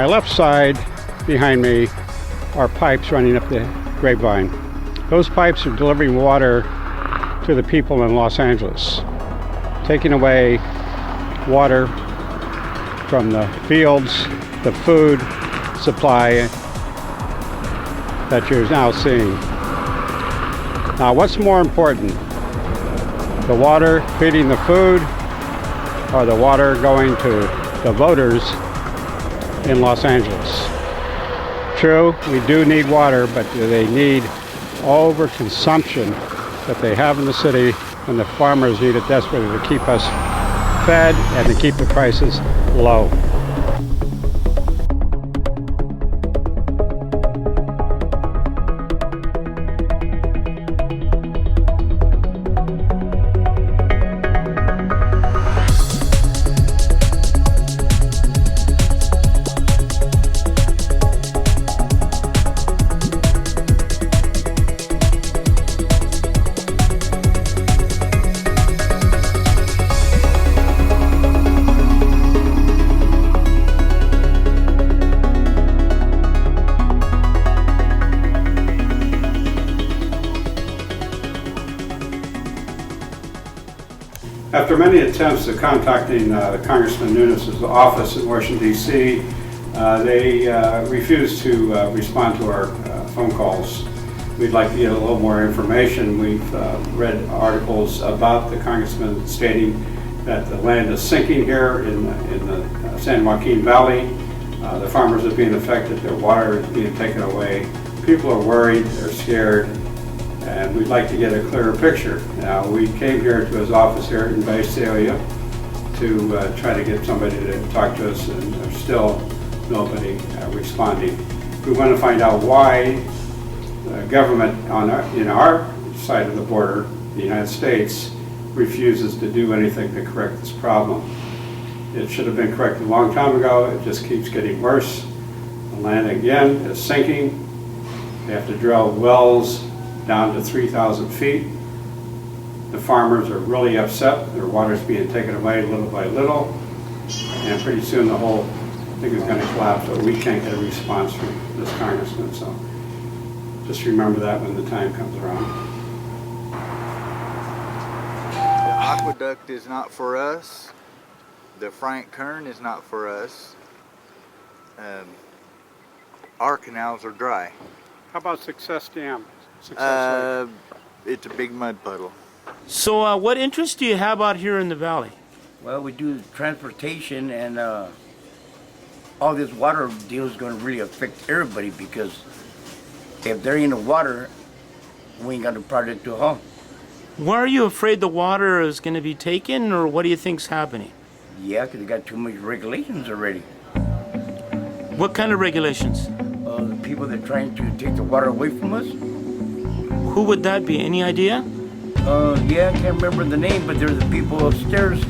my left side, behind me, are pipes running up the grapevine. Those pipes are delivering water to the people in Los Angeles, taking away water from the fields, the food supply that you're now seeing. Now, what's more important? The water feeding the food, or the water going to the voters in Los Angeles? True, we do need water, but do they need overconsumption that they have in the city when the farmers need it desperately to keep us fed and to keep the prices low? After many attempts at contacting Congressman Nunes' office in Washington, D.C., they refused to respond to our phone calls. We'd like to get a little more information. We've read articles about the congressman stating that the land is sinking here in the San Joaquin Valley. The farmers are being affected, their water is being taken away. People are worried, they're scared, and we'd like to get a clearer picture. Now, we came here to his office here in Visalia to try to get somebody to talk to us, and there's still nobody responding. We want to find out why the government in our side of the border, the United States, refuses to do anything to correct this problem. It should have been corrected a long time ago. It just keeps getting worse. The land again is sinking. They have to drill wells down to 3,000 feet. The farmers are really upset. Their water's being taken away little by little, and pretty soon the whole thing is going to collapse, but we can't get a response from this congressman. So just remember that when the time comes around. The aqueduct is not for us. The Frank Kern is not for us. Our canals are dry. How about Success Dam? It's a big mud puddle. So what interest do you have out here in the valley? Well, we do transportation, and all this water deal is going to really affect everybody, because if there ain't no water, we ain't got no project to haul. Why are you afraid the water is going to be taken, or what do you think's happening? Yeah, because they got too much regulations already. What kind of regulations? The people that are trying to take the water away from us. Who would that be? Any idea? Yeah, I can't remember the name, but they're the people upstairs.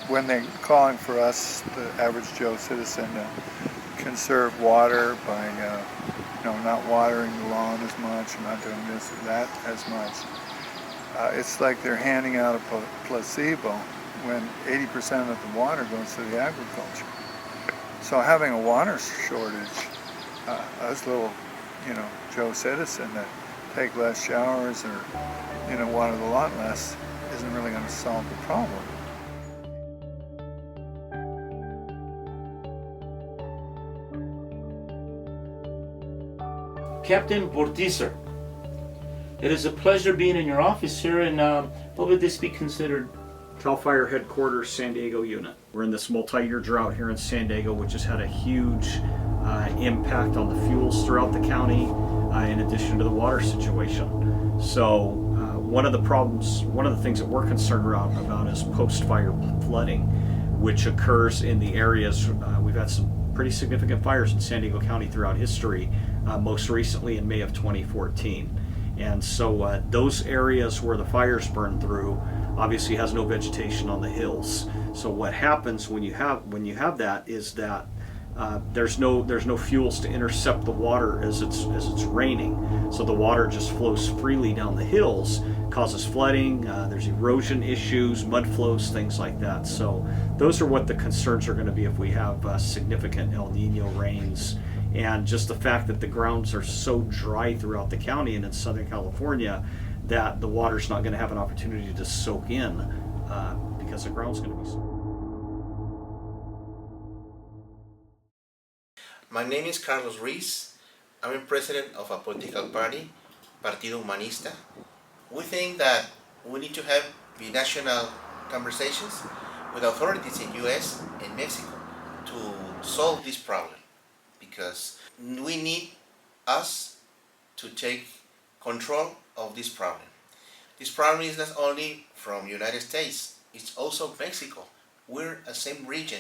When they're calling for us, the average Joe citizen, to conserve water by not watering the lawn as much, not doing this or that as much, it's like they're handing out a placebo when 80% of the water goes to the agriculture. So having a water shortage, us little, Joe citizen that take less showers or, water the lot less isn't really going to solve the problem. Captain Bortizer, it is a pleasure being in your office here, and what would this be considered? CAL FIRE Headquarters San Diego unit. We're in this multi-year drought here in San Diego, which has had a huge impact on the fuels throughout the county, in addition to the water situation. So one of the things that we're concerned about is post-fire flooding, which occurs in the areas. We've had some pretty significant fires in San Diego County throughout history, most recently in May of 2014. And so those areas where the fires burned through obviously has no vegetation on the hills. So what happens when you have that is that there's no fuels to intercept the water as it's raining. So the water just flows freely down the hills, causes flooding. There's erosion issues, mud flows, things like that. So those are what the concerns are going to be if we have significant El Nino rains. And just the fact that the grounds are so dry throughout the county and in Southern California that the water's not going to have an opportunity to soak in because the ground's going to be so. My name is Carlos Ruiz. I'm a president of a political party, Partido Humanista. We think that we need to have binational conversations with authorities in US and Mexico to solve this problem, because we need us to take control of this problem. This problem is not only from United States, it's also Mexico. We're the same region,